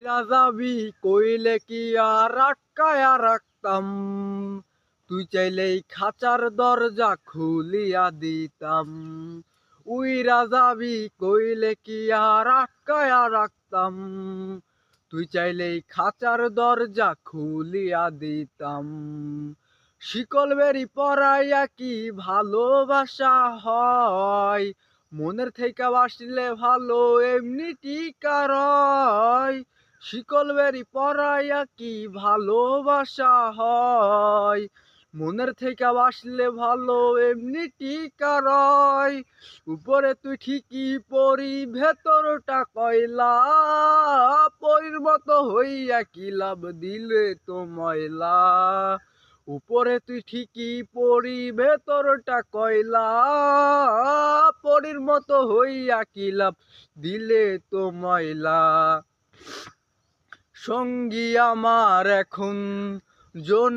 Rajabi কইলে কি আর আটকায়া রাখতাম, তুই চাইলেই খাঁচার দরজা খুলিয়া দিতাম। উইরা যাবি কইলে কি আর আটকায়া রাখতাম, তুই চাইলেই খাঁচার দরজা খুলিয়া দিতাম। শিকল বেরি পরাইয়া কি ভালোবাসা হয়, মনের থেকে বাসলে ভালো এমনি টিকা রয়। শিকল বেরি পরাইয়া কি ভালোবাসা হয়, মনের থেকে বাসলে ভালো এমনি টিকা রয়। উপরে তুই ঠিকই পরি ভেতরটা কয়লা, পরির মতো হইয়া কি লাভ দিলে তো ময়লা। উপরে তুই ঠিকই পরি ভেতরটা কয়লা, পরির মতো হইয়া কি লাভ দিলে তো ময়লা। সঙ্গী আমার এখন জোনা।